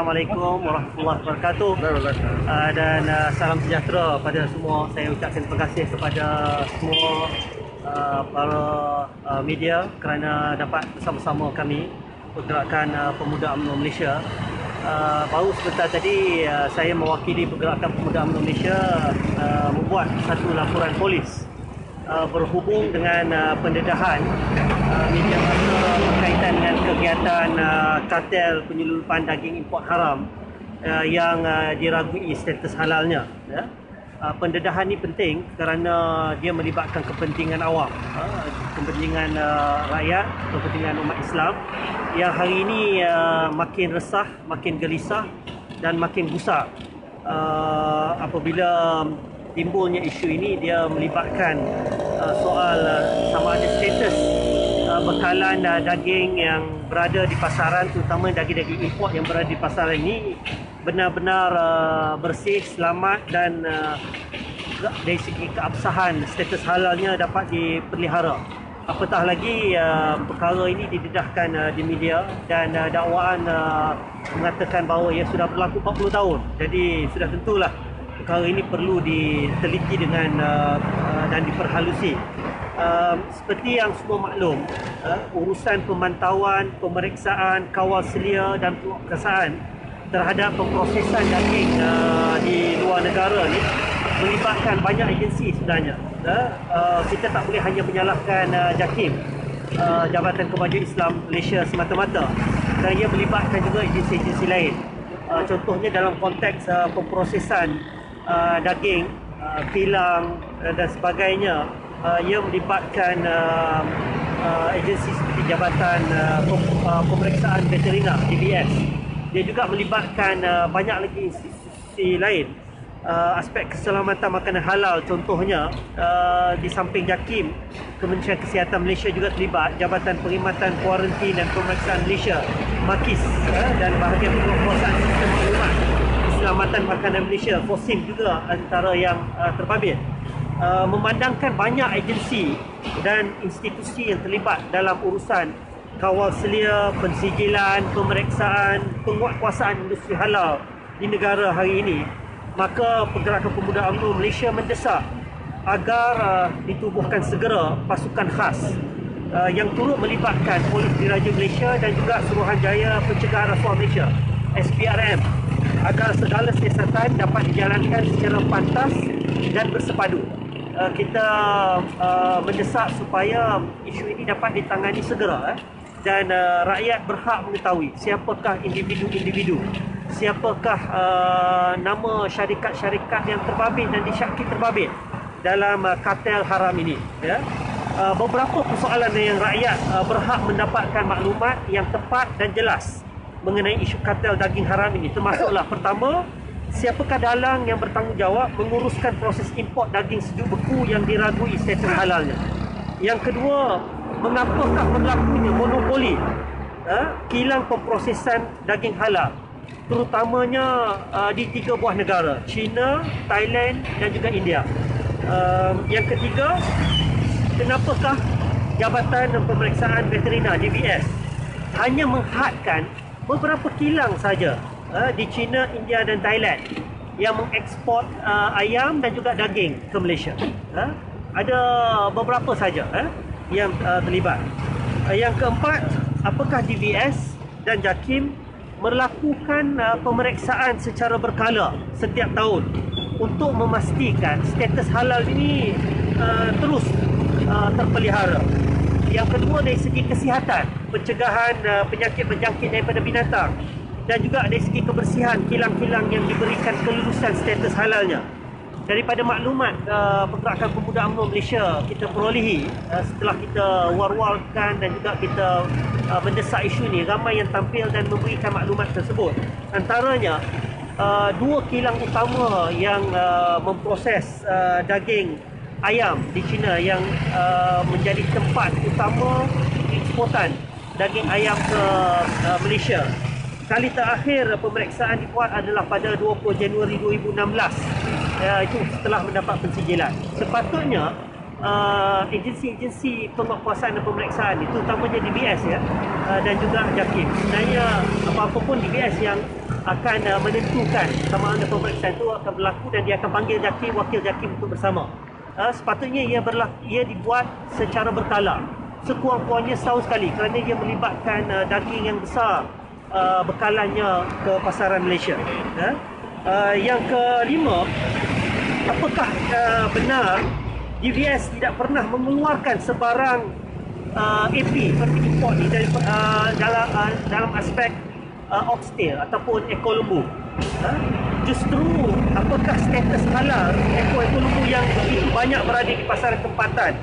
Assalamualaikum warahmatullahi wabarakatuh. Dan salam sejahtera pada semua. Saya ucapkan terima kasih kepada semua para media kerana dapat bersama-sama kami Pergerakan Pemuda UMNO Malaysia. Baru sebentar tadi saya mewakili Pergerakan Pemuda UMNO Malaysia membuat satu laporan polis berhubung dengan pendedahan media massa berkaitan dengan kegiatan kartel penyelundupan daging import haram yang diragui status halalnya. Pendedahan ini penting kerana dia melibatkan kepentingan awam, kepentingan rakyat, kepentingan umat Islam yang hari ini makin resah, makin gelisah dan makin gusar apabila timbulnya isu ini. Dia melibatkan soal sama ada status bekalan daging yang berada di pasaran, terutama daging-daging import yang berada di pasaran ini benar-benar bersih, selamat dan dari segi keabsahan status halalnya dapat dipelihara. Apatah lagi perkara ini didedahkan di media dan dakwaan mengatakan bahawa ia sudah berlaku 40 tahun. Jadi sudah tentulah perkara ini perlu diteliti dengan dan diperhalusi. Seperti yang semua maklum, urusan pemantauan, pemeriksaan, kawal selia dan penguasaan terhadap pemprosesan daging di luar negara ni melibatkan banyak agensi sebenarnya. Kita tak boleh hanya menyalahkan JAKIM, Jabatan Kemajuan Islam Malaysia semata-mata, kerana ia melibatkan juga agensi-agensi lain. Contohnya dalam konteks pemprosesan daging, kilang dan sebagainya, ia melibatkan agensi seperti Jabatan Pemeriksaan Veterina (JBS). Dia juga melibatkan banyak lagi institusi lain. Aspek keselamatan makanan halal contohnya, di samping JAKIM, Kementerian Kesihatan Malaysia juga terlibat, Jabatan Perkhidmatan Kuarantin dan Pemeriksaan Malaysia (MAKIS) dan bahagian penguasaan sistem maklumat keselamatan makanan Malaysia (FOSIM) juga antara yang terbabit. Memandangkan banyak agensi dan institusi yang terlibat dalam urusan kawal selia, pensijilan, pemeriksaan, penguatkuasaan industri halal di negara hari ini, maka Pergerakan Pemuda UMNO Malaysia mendesak agar ditubuhkan segera pasukan khas yang turut melibatkan Polis Diraja Malaysia dan juga Suruhanjaya Pencegahan Rasuah Malaysia (SPRM) agar segala siasatan dapat dijalankan secara pantas dan bersepadu. Kita mendesak supaya isu ini dapat ditangani segera dan rakyat berhak mengetahui siapakah individu-individu, siapakah nama syarikat-syarikat yang terbabit dan disyaki terbabit dalam kartel haram ini. Beberapa persoalan yang rakyat berhak mendapatkan maklumat yang tepat dan jelas mengenai isu kartel daging haram ini, termasuklah pertama, siapakah dalang yang bertanggungjawab menguruskan proses import daging sejuk beku yang diragui status halalnya. Yang kedua, mengapakah berlakunya monopoli kilang pemprosesan daging halal, terutamanya di 3 buah negara, China, Thailand dan juga India. Yang ketiga, kenapakah Jabatan Pemeriksaan Veterina (JBS) hanya menghadkan beberapa kilang saja di China, India dan Thailand yang mengeksport ayam dan juga daging ke Malaysia. Ada beberapa saja yang terlibat. Yang keempat, apakah JBS dan JAKIM melakukan pemeriksaan secara berkala setiap tahun untuk memastikan status halal ini terus terpelihara. Yang kedua, dari segi kesihatan, pencegahan penyakit berjangkit daripada binatang dan juga dari segi kebersihan kilang-kilang yang diberikan kelulusan status halalnya. Daripada maklumat Pergerakan Pemuda UMNO Malaysia kita perolehi setelah kita war-warkan dan juga kita mendesak isu ni, ramai yang tampil dan memberikan maklumat tersebut. Antaranya 2 kilang utama yang memproses daging ayam di China yang menjadi tempat utama eksportan daging ayam ke Malaysia. Kali terakhir pemeriksaan dibuat adalah pada 20 Januari 2016. Itu setelah mendapat pensijilan. Sepatutnya agensi-agensi penguatkuasaan dan pemeriksaan itu, terutamanya DBS dan juga JAKIM, sebenarnya apa-apa pun DBS yang akan menentukan sama ada pemeriksaan itu akan berlaku dan dia akan panggil JAKIM, wakil JAKIM untuk bersama. Sepatutnya ia dibuat secara berkala, sekurang-kurangnya setahun sekali, kerana ia melibatkan daging yang besar bekalannya ke pasaran Malaysia. Yang kelima, apakah benar DVS tidak pernah mengeluarkan sebarang AP seperti import ni dari dalam aspek oxtail ataupun ekor lembu? Justru apakah status halal ekor lembu yang begitu banyak berada di pasaran tempatan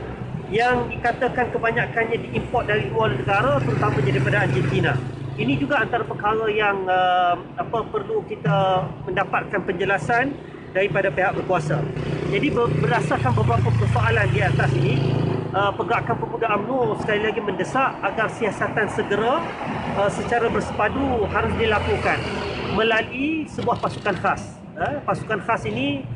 yang dikatakan kebanyakannya diimport dari luar negara, terutamanya daripada Argentina? Ini juga antara perkara yang perlu kita mendapatkan penjelasan daripada pihak berkuasa. Jadi berdasarkan beberapa persoalan di atas ini, Pergerakan Pemuda UMNO sekali lagi mendesak agar siasatan segera secara bersepadu harus dilakukan melalui sebuah pasukan khas. Pasukan khas ini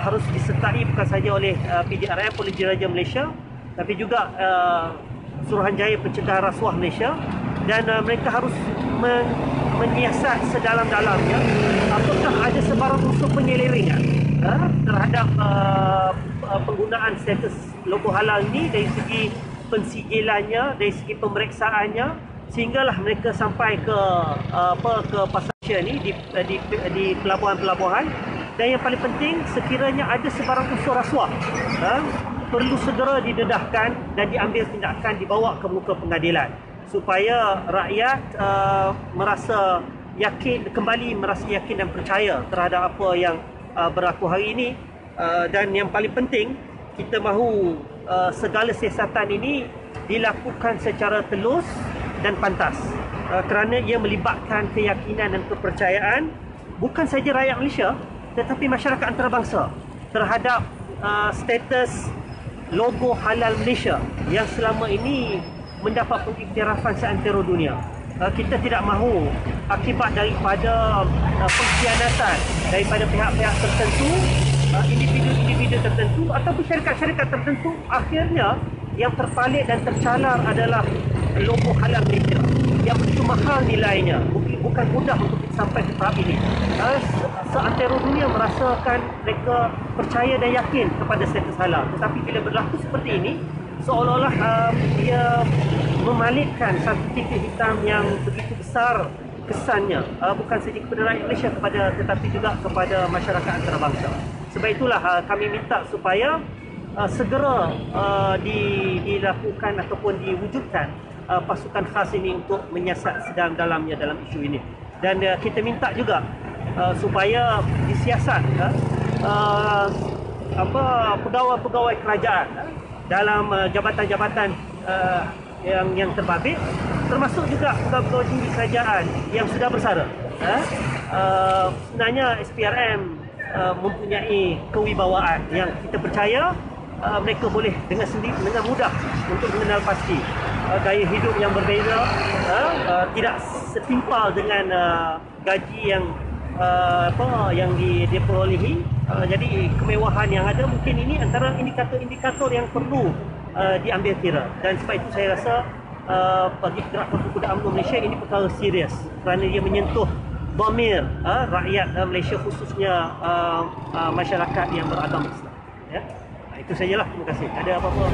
harus disertai bukan sahaja oleh PDRM, Polis Diraja Malaysia, tapi juga Suruhanjaya Pencegahan Rasuah Malaysia, dan mereka harus menyiasat sedalam-dalamnya apakah ada sebarang unsur penyelewengan terhadap penggunaan status logo halal ini dari segi pensijilannya, dari segi pemeriksaannya, sehinggalah mereka sampai ke pasar ni di pelabuhan-pelabuhan. Dan yang paling penting, sekiranya ada sebarang unsur rasuah, perlu segera didedahkan dan diambil tindakan, dibawa ke muka pengadilan supaya rakyat merasa yakin, kembali merasa yakin dan percaya terhadap apa yang berlaku hari ini. Dan yang paling penting, kita mahu segala siasatan ini dilakukan secara telus dan pantas, kerana ia melibatkan keyakinan dan kepercayaan bukan sahaja rakyat Malaysia tetapi masyarakat antarabangsa terhadap status logo halal Malaysia yang selama ini mendapat pengiktirafan seantero dunia. Kita tidak mahu akibat daripada pengkhianatan daripada pihak-pihak tertentu, individu-individu tertentu ataupun syarikat-syarikat tertentu, akhirnya yang terpalit dan tercalar adalah logo halal Malaysia yang begitu mahal nilainya. Bukan mudah untuk sampai ke tahap ini. Seantero dunia merasakan mereka percaya dan yakin kepada status halal, tetapi bila berlaku seperti ini, seolah-olah dia memalitkan satu titik hitam yang begitu besar kesannya, bukan sahaja kepada rakyat Malaysia tetapi juga kepada masyarakat antarabangsa. Sebab itulah kami minta supaya segera dilakukan ataupun diwujudkan pasukan khas ini untuk menyiasat sedalam-dalamnya dalam isu ini. Dan kita minta juga supaya disiasat pegawai-pegawai kerajaan dalam jabatan-jabatan yang terbabit, termasuk juga pegawai tinggi kerajaan yang sudah bersara. Sebenarnya SPRM mempunyai kewibawaan yang kita percaya mereka boleh dengan mudah untuk mengenal pasti gaya hidup yang berbeza, tidak setimpal dengan gaji yang diperolehi. Jadi kemewahan yang ada mungkin ini antara indikator-indikator yang perlu diambil kira. Dan sebab itu saya rasa bagi Pergerakan Pemuda UMNO Malaysia ini perkara serius, kerana dia menyentuh dhamir rakyat Malaysia, khususnya masyarakat yang beragama Islam. Itu sajalah. Terima kasih. Ada apa-apa?